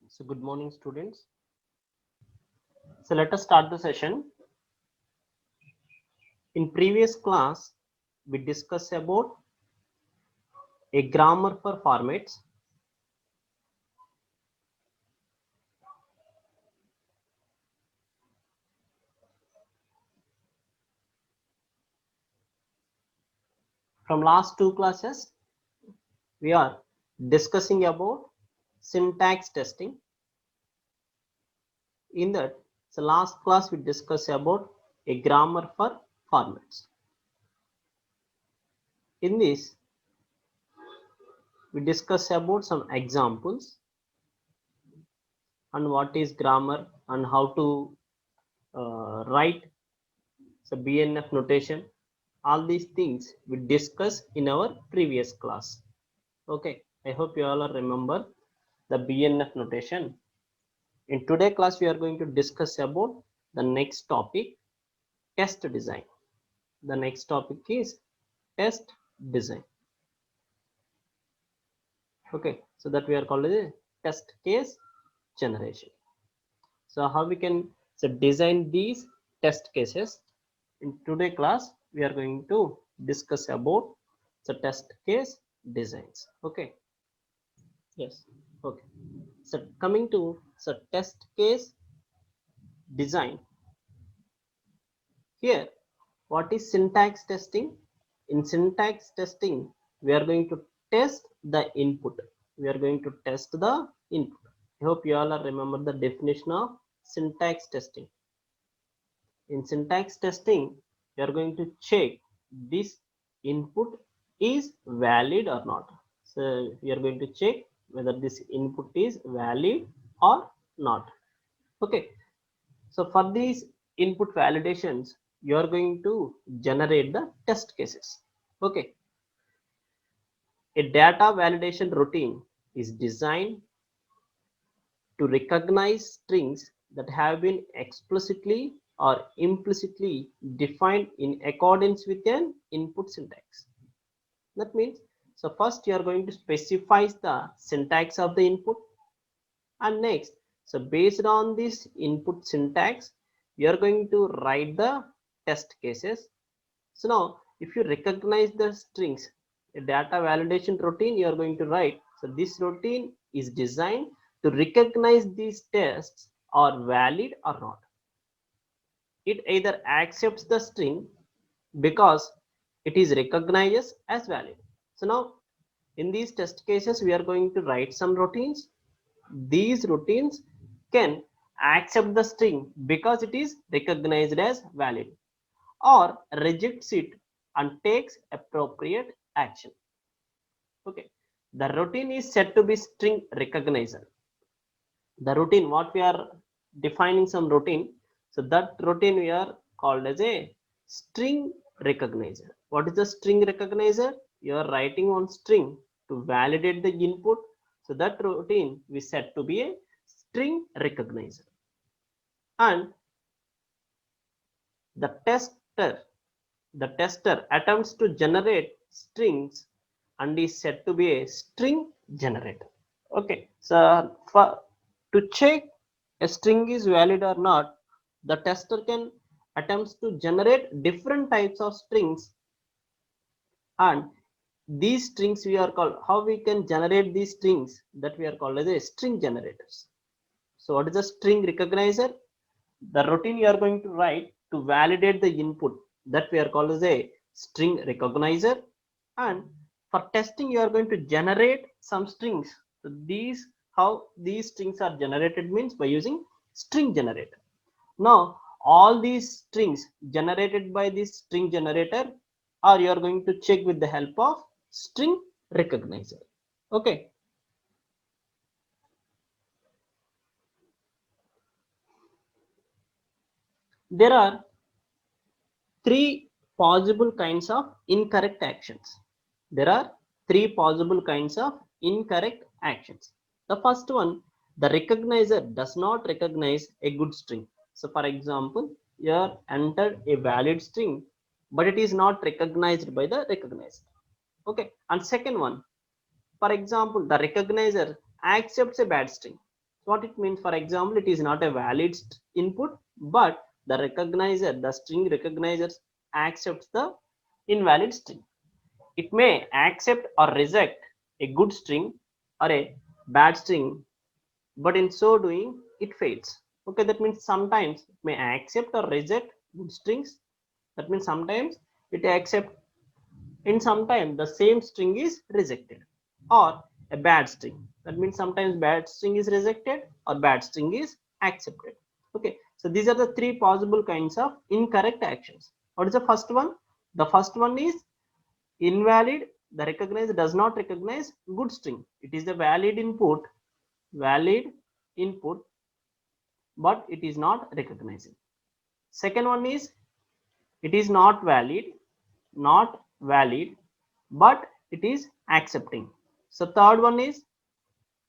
So good morning students. So let us start the session. In previous class, we discussed about a grammar for formats. From last two classes, we are discussing about syntax testing. In that, the last class we discussed about a grammar for formats. In this, we discuss about some examples and what is grammar and how to write the BNF notation. All these things we discussed in our previous class. Okay, I hope you all are remember the BNF notation. In today class, we are going to discuss about the next topic, test design. The next topic is test design. Okay, so that we are called as a test case generation. So how we can design these test cases? In today class, we are going to discuss about the test case designs. Okay. Yes. Okay. So coming to the test case design. Here, what is syntax testing? In syntax testing, we are going to test the input. We are going to test the input. I hope you all are remember the definition of syntax testing. In syntax testing, you are going to check this input is valid or not. So we are going to check whether this input is valid or not. Okay. So for these input validations, you are going to generate the test cases. Okay. A data validation routine is designed to recognize strings that have been explicitly or implicitly defined in accordance with an input syntax. That means, so first you are going to specify the syntax of the input, and next, so based on this input syntax, you are going to write the test cases. So now, if you recognize the strings, a data validation routine you are going to write. So this routine is designed to recognize these tests are valid or not. It either accepts the string because it is recognized as valid. So now, in these test cases, we are going to write some routines. These routines can accept the string because it is recognized as valid, or rejects it and takes appropriate action. Okay, the routine is said to be string recognizer. The routine, what we are defining some routine, so that routine we are called as a string recognizer. What is the string recognizer? You are writing on string to validate the input, so that routine we set to be a string recognizer. And the tester attempts to generate strings and is said to be a string generator. Okay, so to check a string is valid or not, the tester can attempts to generate different types of strings, and these strings we are called, how we can generate these strings, that we are called as a string generators. So what is the string recognizer? The routine you are going to write to validate the input, that we are called as a string recognizer. And for testing, you are going to generate some strings. So these, how these strings are generated means by using string generator. Now all these strings generated by this string generator are you are going to check with the help of string recognizer. Okay. There are three possible kinds of incorrect actions. There are three possible kinds of incorrect actions. The first one, the recognizer does not recognize a good string. So for example, you are entered a valid string, but it is not recognized by the recognizer. Okay. And second one, for example, the recognizer accepts a bad string. What it means, for example, it is not a valid input, but the recognizer, the string recognizer accepts the invalid string. It may accept or reject a good string or a bad string, but in so doing, it fails. Okay, that means sometimes it may accept or reject good strings. That means sometimes it accept, in sometimes the same string is rejected, or a bad string. That means sometimes bad string is rejected or bad string is accepted. Okay, so these are the three possible kinds of incorrect actions. What is the first one? The first one is invalid. The recognize does not recognize good string. It is the valid input, but it is not recognizing. Second one is it is not valid, but it is accepting. So third one is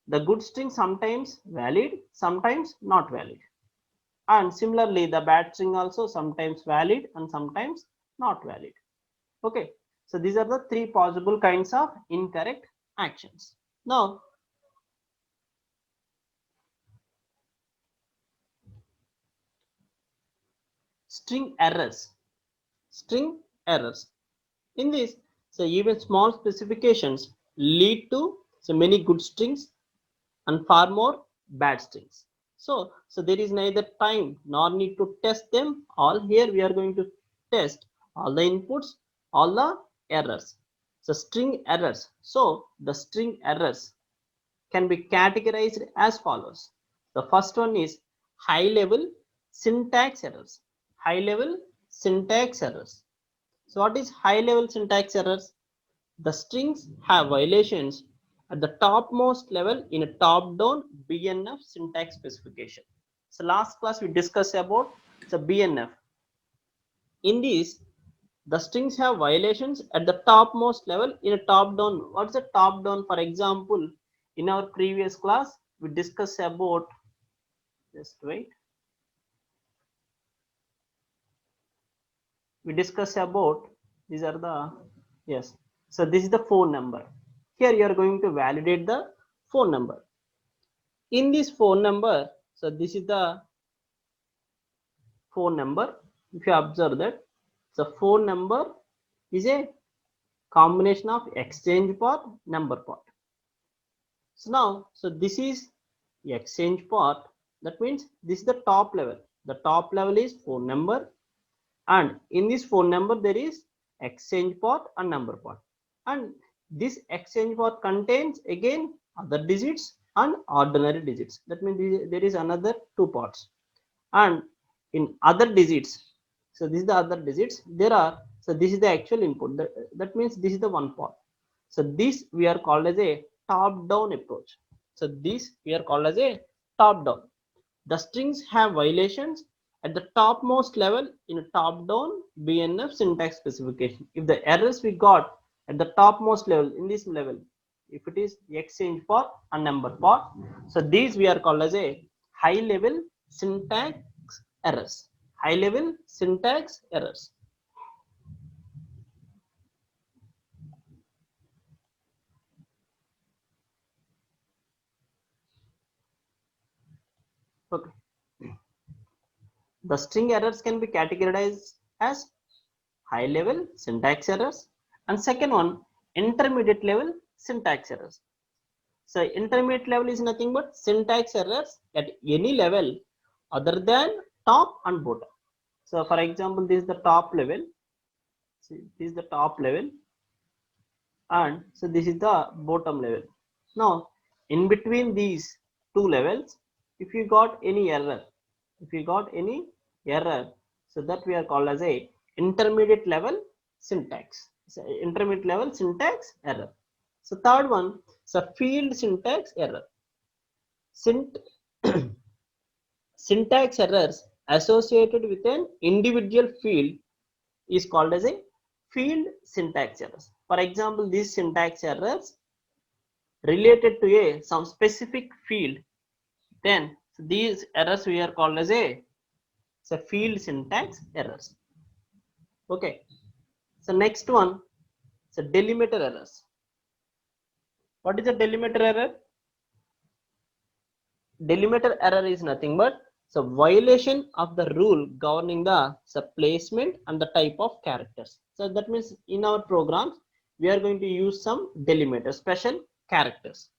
the good string sometimes valid, sometimes not valid. And similarly, the bad string also sometimes valid and sometimes not valid. Okay, so these are the three possible kinds of incorrect actions. Now, string errors. String errors. In this, so even small specifications lead to so many good strings and far more bad strings. So there is neither time nor need to test them all. Here we are going to test all the inputs, all the errors. So string errors. So the string errors can be categorized as follows. The first one is high level syntax errors. High level syntax errors. So what is high level syntax errors? The strings have violations at the topmost level in a top-down BNF syntax specification. So last class we discussed about the BNF. In this, the strings have violations at the topmost level in a top-down. What's the top-down? For example, in our previous class, we discussed about, just wait, we discussed about, these are the, yes. So this is the phone number. Here you are going to validate the phone number. In this phone number, so this is the phone number. If you observe that, the phone number is a combination of exchange part, number part. So now, so this is the exchange part. That means this is the top level. The top level is phone number, and in this phone number there is exchange part and number part, and this exchange part contains again other digits and ordinary digits. That means there is another two parts, and in other digits, so this is the other digits there are, so this is the actual input. That means this is the one part. So this we are called as a top down approach. So this we are called as a top down. The strings have violations at the topmost level in a top-down BNF syntax specification. If the errors we got at the topmost level, in this level, if it is the exchange part and number part, so these we are called as a high-level syntax errors. High-level syntax errors. Okay. The string errors can be categorized as high level syntax errors, and second one intermediate level syntax errors. So intermediate level is nothing but syntax errors at any level other than top and bottom. So for example, this is the top level. See, this is the top level, and so this is the bottom level. Now in between these two levels, if you got any error, so that we are called as a intermediate level syntax. So intermediate level syntax error. So third one, so field syntax error. Syntax errors associated with an individual field is called as a field syntax errors. For example, these syntax errors related to a some specific field, then these errors we are called as a field syntax errors. Okay. So next one, so delimiter errors. What is a delimiter error? delimiter error is nothing but so violation of the rule governing the placement and the type of characters. So that means in our programs we are going to use some delimiter special characters.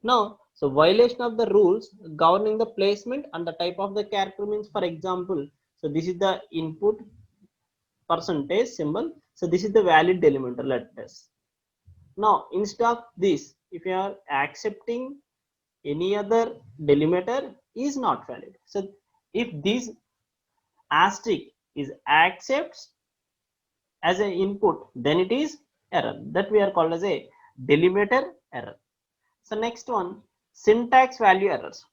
Now, so violation of the rules governing the placement and the type of the character means, for example, so this is the input percentage symbol. So this is the valid delimiter, let us. Now, instead of this, if you are accepting any other delimiter is not valid. So if this asterisk is accepts as an input, then it is error. That we are called as a delimiter error. So next one, syntax value errors.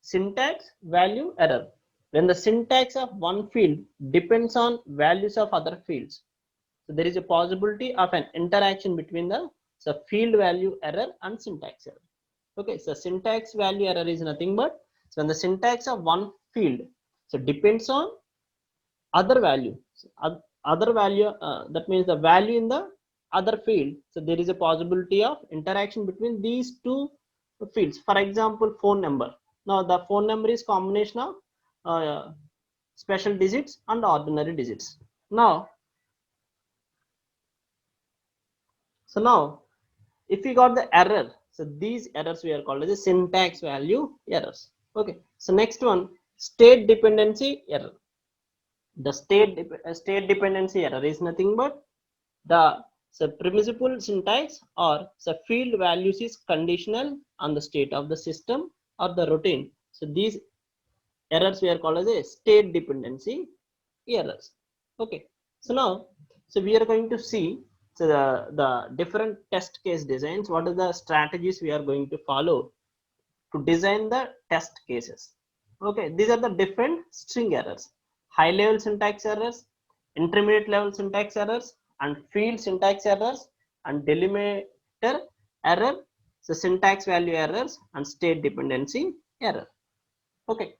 Syntax value error. When the syntax of one field depends on values of other fields. So there is a possibility of an interaction between the field value error and syntax error. Okay, so syntax value error is nothing but so when the syntax of one field so depends on other value. So, other value that means the value in the other field. So there is a possibility of interaction between these two fields. For example, phone number. Now the phone number is combination of special digits and ordinary digits. Now, if we got the error, so these errors we are called as a syntax value errors. Okay, so next one, state dependency error. The state dependency error is nothing but the permissible syntax or field values is conditional on the state of the system or the routine. So these errors we are called as a state dependency errors. Okay, so now we are going to see so the different test case designs. What are the strategies we are going to follow to design the test cases? Okay, these are the different string errors: high level syntax errors, intermediate level syntax errors, and field syntax errors, and delimiter error, so syntax value errors, and state dependency error. Okay.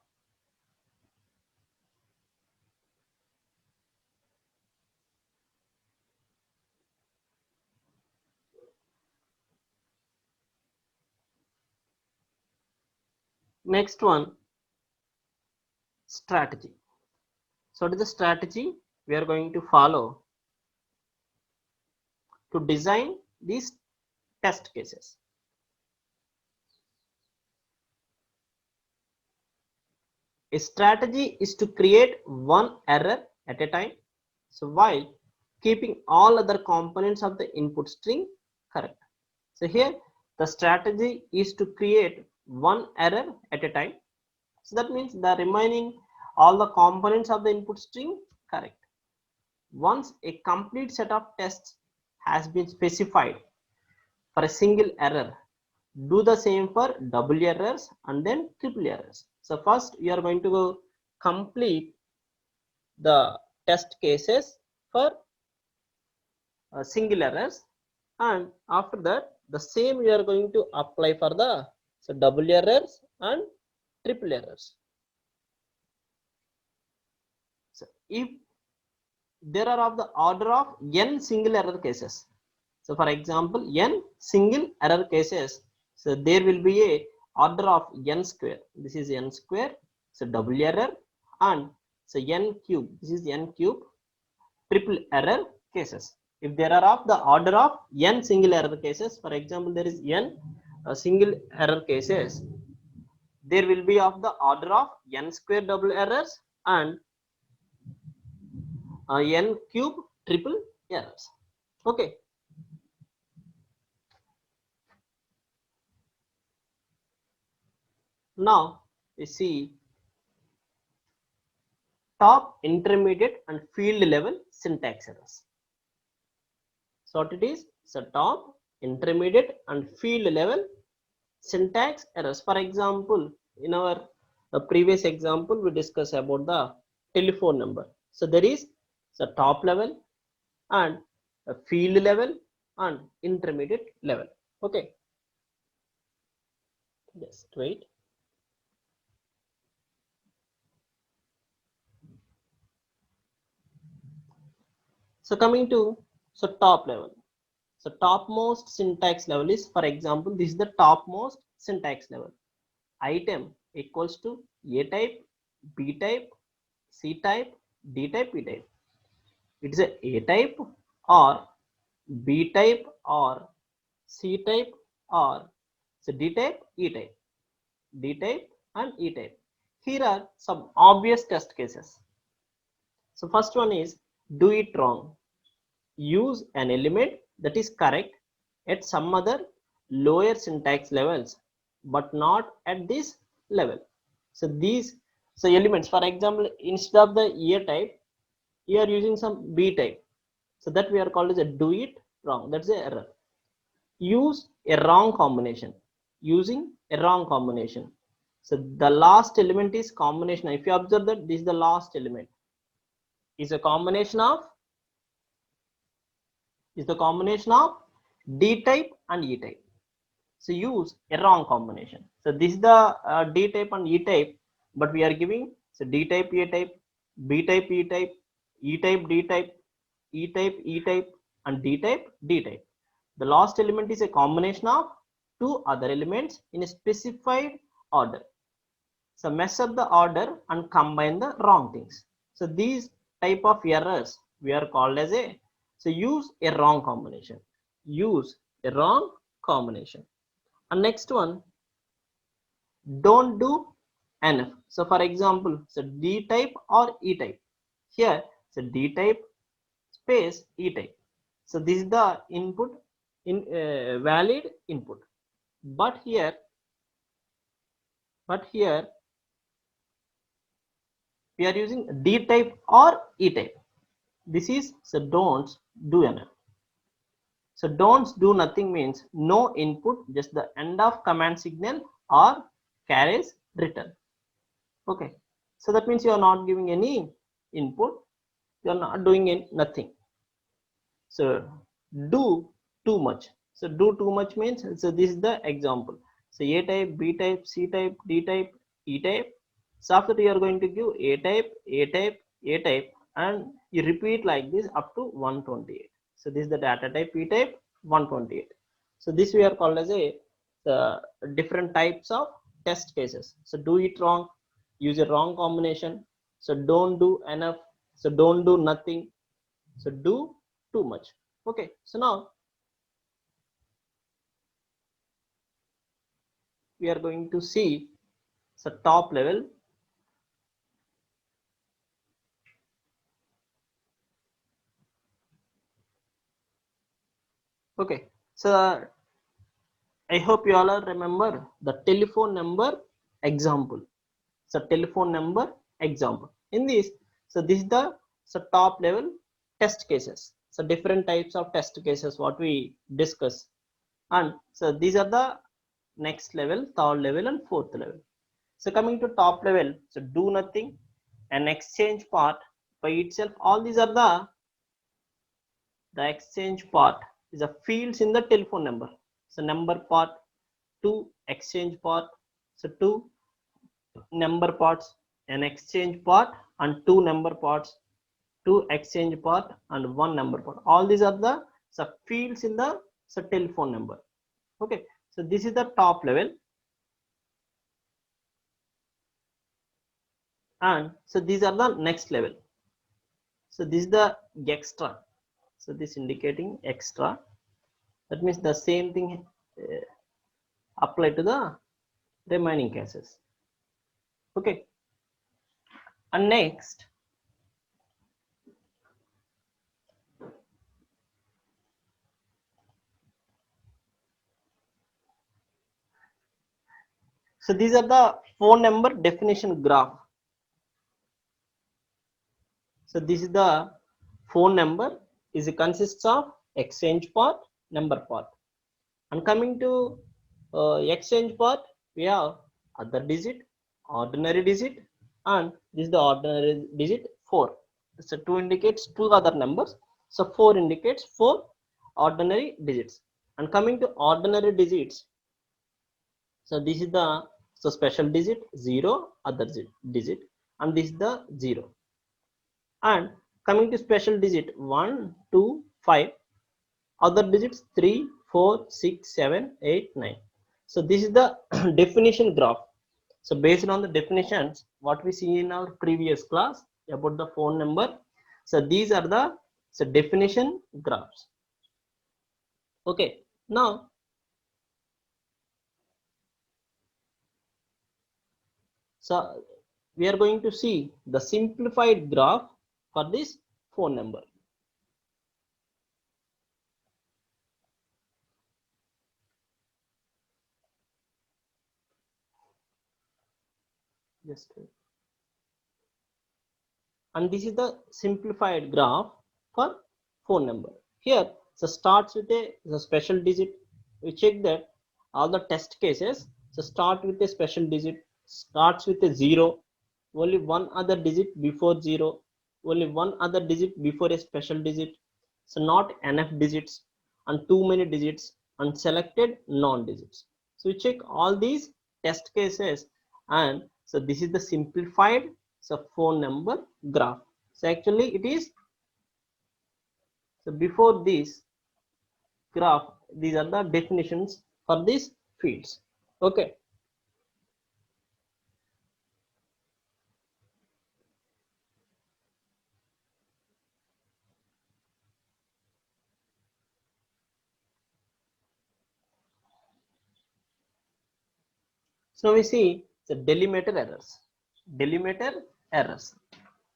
Next one, strategy. So what is the strategy we are going to follow to design these test cases? A strategy is to create one error at a time, so while keeping all other components of the input string correct. So here the strategy is to create one error at a time. So that means the remaining all the components of the input string correct. Once a complete set of tests has been specified for a single error, do the same for double errors and then triple errors. So first we are going to go complete the test cases for single errors, and after that the same we are going to apply for the double errors and triple errors. So if there are of the order of n single error cases, so for example n single error cases, so there will be a order of n square. This is n square, so double error, and so n cube, this is n cube, triple error cases. If there are of the order of n single error cases, for example there is n single error cases, there will be of the order of n square double errors and n cube triple errors. Okay. Now we see top, intermediate, and field level syntax errors. So what it is? So top, intermediate, and field level syntax errors. For example, in our previous example, we discussed about the telephone number. So there is the top level and a field level and intermediate level. Okay. Just wait. So coming to top level. So topmost syntax level is, for example, this is the topmost syntax level. Item equals to A type, B type, C type, D type, E type. It is a type or B type or C type or so D type, E type, D type and E type. Here are some obvious test cases. So first one is do it wrong. Use an element that is correct at some other lower syntax levels but not at this level. So these elements, for example, instead of the A type, you are using some B type. So that we are called as a do it wrong. That's the error. Use a wrong combination. Using a wrong combination. So the last element is combination. If you observe that this is the last element, is a combination of D type and E type. So use a wrong combination. So this is the D type and E type, but we are giving so D type A type, B type E type, E type D type, E type E type and D type D type. The last element is a combination of two other elements in a specified order. So mess up the order and combine the wrong things. So these type of errors we are called as a, so use a wrong combination. Use a wrong combination. And next one, don't do enough. So for example, so D type or E type. Here, so D type space E type. So this is the input in valid input. But here we are using D type or E type. This is so don't do enough. So don't do nothing means no input, just the end of command signal or carries return. Okay, so that means you are not giving any input, you are not doing nothing. So do too much. So do too much means, so this is the example. So A type, B type, C type, D type, E type. So after you are going to give A type, A type, A type, and you repeat like this up to 128. So this is the data type E type 128. So this we are called as a the different types of test cases. So do it wrong, use a wrong combination. So don't do enough. So don't do nothing. So do too much. Okay, so now we are going to see the top level. Okay, so I hope you all are remember the telephone number example. So telephone number example. In this, so this is the top level test cases. So different types of test cases what we discuss, and so these are the next level, third level and fourth level. So coming to top level, so do nothing, an exchange part by itself. All these are the exchange part is a fields in the telephone number. So number part, two exchange part, so two number parts, an exchange part and two number parts, two exchange part and one number part. All these are the fields in the telephone number. Okay, so this is the top level, and so these are the next level. So this is the extra. So this indicating extra. That means the same thing apply to the remaining cases. Okay, and next, so these are the phone number definition graph. So this is the phone number is consists of exchange part, number part, and coming to exchange part, we have other digit, ordinary digit, and this is the ordinary digit 4. So 2 indicates 2 other numbers, so 4 indicates 4 ordinary digits. And coming to ordinary digits, so this is the special digit 0, other digit, and this is the 0. And coming to special digit 1, 2, 5, other digits 3, 4, 6, 7, 8, 9. So this is the definition graph. So based on the definitions, what we see in our previous class about the phone number, so these are the definition graphs. Okay, now so we are going to see the simplified graph for this phone number. Just wait. And this is the simplified graph for phone number. Here, so starts with a special digit. We check that all the test cases, so start with a special digit, starts with a 0, only one other digit before 0, only one other digit before a special digit, so not enough digits, and too many digits, and selected non-digits. So we check all these test cases, and so this is the simplified phone number graph. So actually it is, so before this graph, these are the definitions for these fields. Okay, so we see the delimiter errors. Delimiter errors.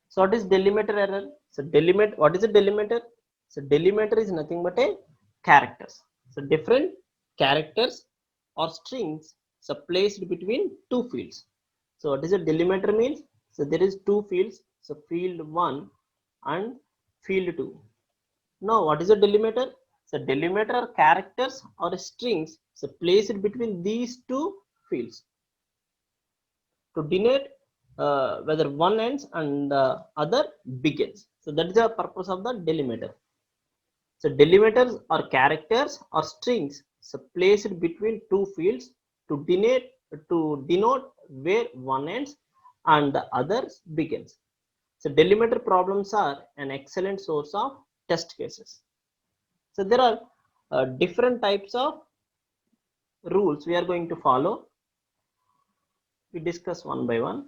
So what is delimiter error? So delimiter, what is a delimiter? So delimiter is nothing but a characters. So different characters or strings so placed between two fields. So what is a delimiter means? So there is two fields, so field 1 and field 2. Now what is a delimiter? So delimiter are characters or strings so placed between these two fields to denote whether one ends and the other begins. So that is the purpose of the delimiter. So delimiters are characters or strings so placed between two fields to denote where one ends and the other begins. So delimiter problems are an excellent source of test cases. So there are different types of rules we are going to follow. We discuss one by one.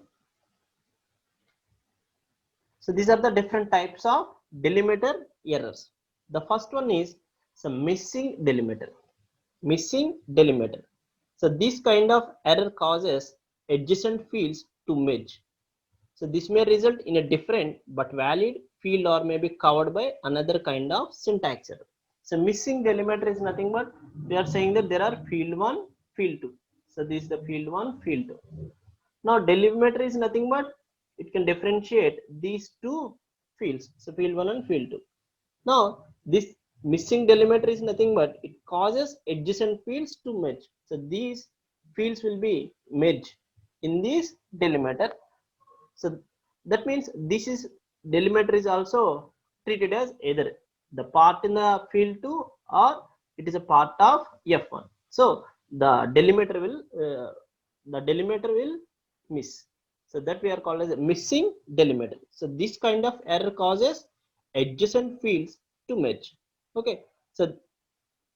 So these are the different types of delimiter errors. The first one is some missing delimiter. Missing delimiter. So this kind of error causes adjacent fields to merge. So this may result in a different but valid field or may be covered by another kind of syntax error. So missing delimiter is nothing but we are saying that there are field 1, field 2. So this is the field 1, field 2. Now delimiter is nothing but it can differentiate these two fields. So field 1 and field 2. Now this missing delimiter is nothing but it causes adjacent fields to merge. So these fields will be merged in this delimiter. So that means this is delimiter is also treated as either the part in the field 2 or it is a part of F1. So the delimiter will miss. So that we are called as a missing delimiter. So this kind of error causes adjacent fields to merge. Okay. So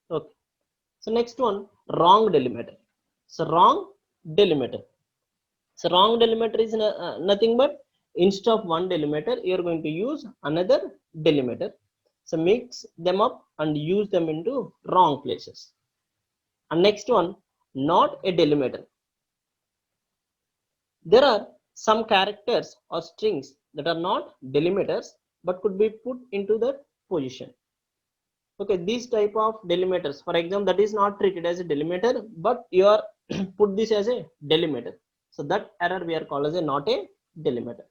okay. So next one, wrong delimiter. So wrong delimiter. So wrong delimiter is nothing but instead of one delimiter, you are going to use another delimiter. So mix them up and use them into wrong places. And next one, not a delimiter. There are some characters or strings that are not delimiters but could be put into that position. Okay, these type of delimiters, for example, that is not treated as a delimiter, but you are put this as a delimiter. So that error we are called as a not a delimiter.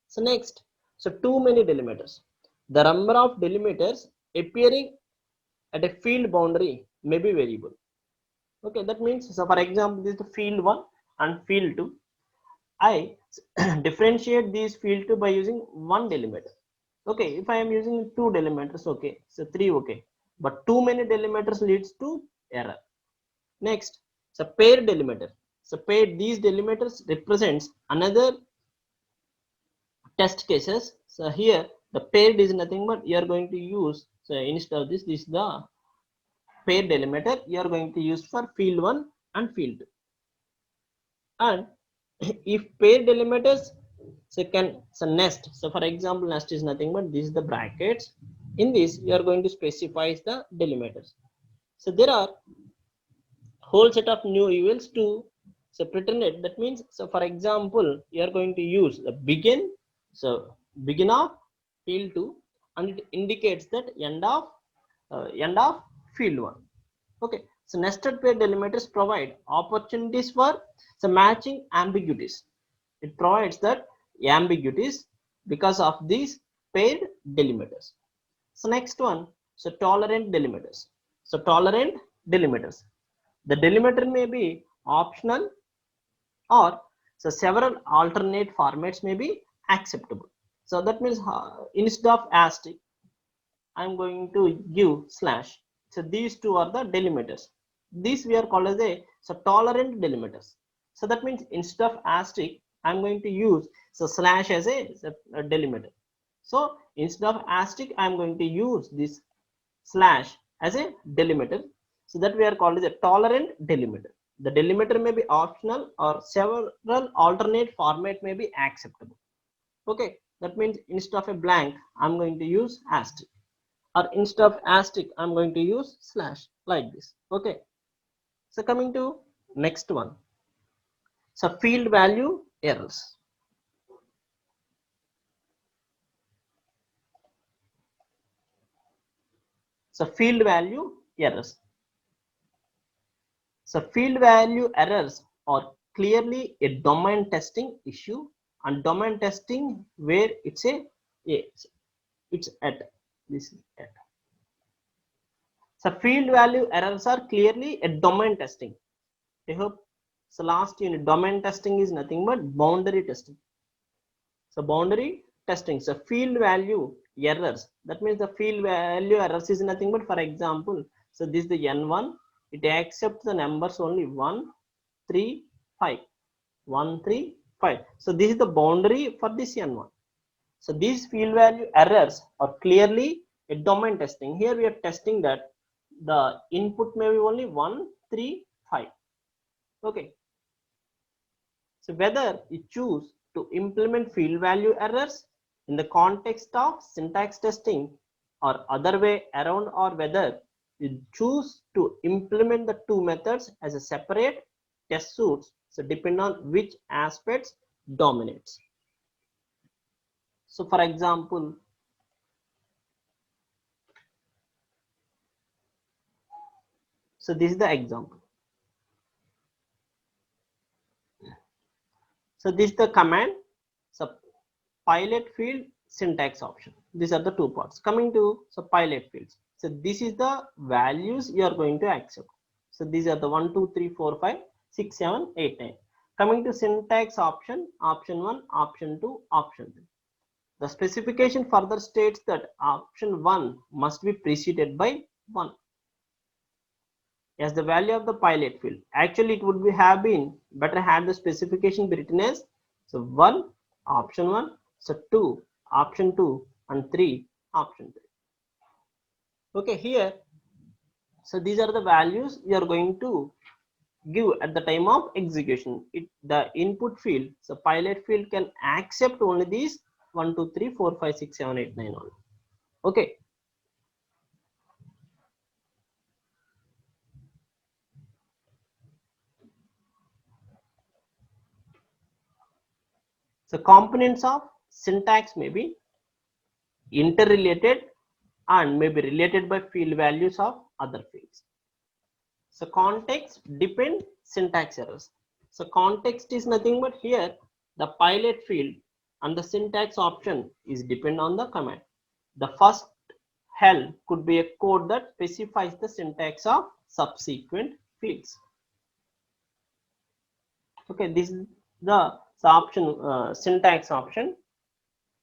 So next, so too many delimiters. The number of delimiters appearing at a field boundary may be variable. Okay, that means, so for example, this is the field 1 and field 2. I differentiate these field 2 by using one delimiter. Okay, if I am using two delimiters, okay, so 3, okay, but too many delimiters leads to error. Next, so pair delimiter. So pair, these delimiters represents another test cases. So here the paired is nothing but you are going to use, so instead of this is the pair delimiter you are going to use for field 1 and field 2. And if pair delimiters so nest, so for example nest is nothing but this is the brackets. In this you are going to specify the delimiters. So there are whole set of new evils to so pretend. That means, so for example you are going to use the begin, so begin of field 2, and it indicates that end of field 1. Okay, so nested pair delimiters provide opportunities for the matching ambiguities. It provides that ambiguities because of these paired delimiters. So next one, so tolerant delimiters. So tolerant delimiters. The delimiter may be optional, or so several alternate formats may be acceptable. So that means instead of asterisk, I'm going to give slash. So these two are the delimiters. These we are called as so tolerant delimiters. So that means instead of asterisk, I'm going to use so slash as a delimiter. So instead of asterisk, I'm going to use this slash as a delimiter. So that we are called as a tolerant delimiter. The delimiter may be optional, or several alternate format may be acceptable. Okay, that means instead of a blank, I'm going to use asterisk, or instead of asterisk I'm going to use slash, like this. Okay, so coming to next one, so field value errors. So field value errors. So field value errors are clearly a domain testing issue, and domain testing where it's it's at this is at. So field value errors are clearly a domain testing. I hope so. Last unit, domain testing is nothing but boundary testing. So boundary testing. So field value errors. That means the field value errors is nothing but, for example, so this is the N1. It accepts the numbers only 1, 3, 5. 1, 3, 5. So this is the boundary for this N1. So these field value errors are clearly a domain testing. Here we are testing that the input may be only 1, 3, 5. Okay. So whether you choose to implement field value errors in the context of syntax testing or other way around, or whether you choose to implement the two methods as a separate test suites, so depend on which aspects dominates. So for example, so this is the example. So this is the command, so pilot field syntax option. These are the two parts. Coming to so pilot fields. So this is the values you are going to accept. So these are the 1, 2, 3, 4, 5, 6, 7, 8, 9. Coming to syntax option, option 1, option 2, option 3. The specification further states that option 1 must be preceded by 1 as the value of the pilot field. Actually, it would be have been better had the specification be written as so 1 option 1, so 2 option 2, and 3 option 3. Okay, here so these are the values you are going to give at the time of execution. The input field, so pilot field, can accept only these 1, 2, 3, 4, 5, 6, 7, 8, 9 only. Okay. So components of syntax may be interrelated and may be related by field values of other fields. So context depend syntax errors. So context is nothing but, here the pilot field and the syntax option is depend on the command. The first hell could be a code that specifies the syntax of subsequent fields. Okay, this is the option syntax option.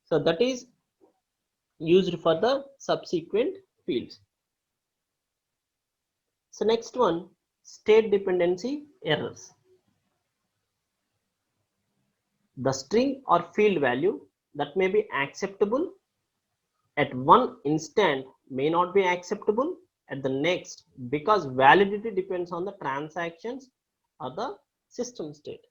So that is used for the subsequent fields. So next one, state dependency errors. The string or field value that may be acceptable at one instant may not be acceptable at the next, because validity depends on the transactions or the system state.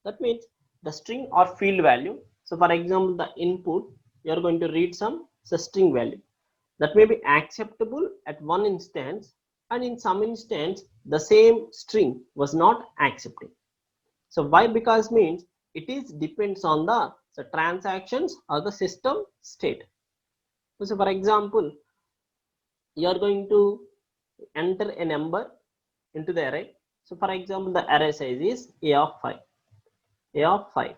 That means the string or field value. So for example, the input, you are going to read some string value that may be acceptable at one instance, and in some instance the same string was not accepting. So why? Because means it is depends on the transactions or the system state. So for example, you are going to enter a number into the array. So for example, the array size is a of 5. A of 5.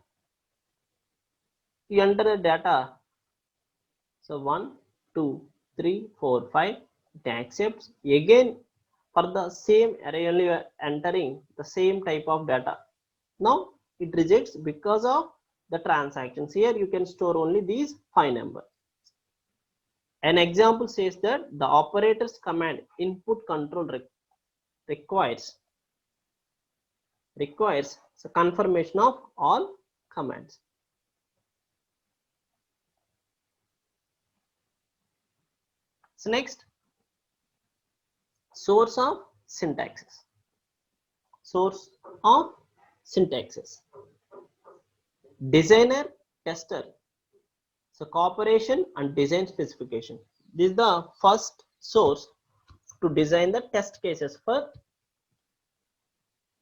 You enter the data. So 1, 2, 3, 4, 5. It accepts. Again, for the same array only you are entering the same type of data. Now it rejects because of the transactions. Here you can store only these 5 numbers. An example says that the operator's command input control requires the confirmation of all commands. So next, source of syntaxes. Source of syntaxes. Designer, tester. So cooperation and design specification. This is the first source to design the test cases for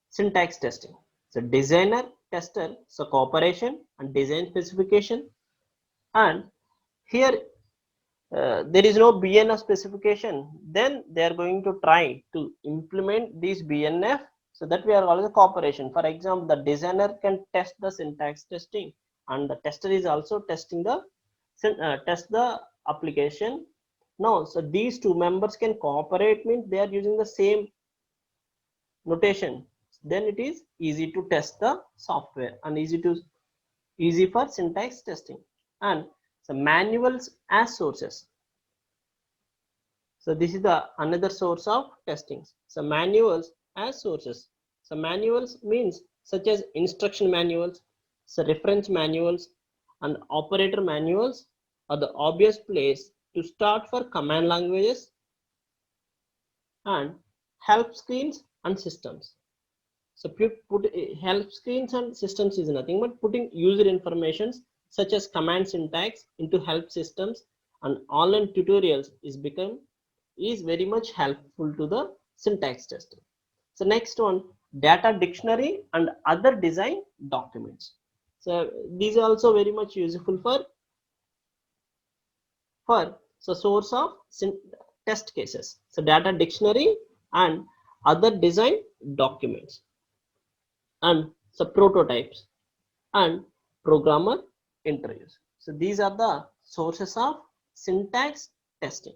syntax testing. So designer, tester, so cooperation and design specification. And here there is no BNF specification, then they are going to try to implement this BNF, so that we are always cooperation. For example, the designer can test the syntax testing, and the tester is also testing the test the application. No, so these two members can cooperate, means they are using the same notation. Then it is easy to test the software and easy for syntax testing. And so manuals as sources. So this is the another source of testing. So manuals as sources. So manuals means such as instruction manuals, so reference manuals and operator manuals are the obvious place to start for command languages and help screens and systems. So put help screens and systems is nothing but putting user informations such as command syntax into help systems, and online tutorials is very much helpful to the syntax testing. So next one, data dictionary and other design documents. So these are also very much useful for so source of test cases. So data dictionary and other design documents, and so prototypes and programmer interviews. So these are the sources of syntax testing.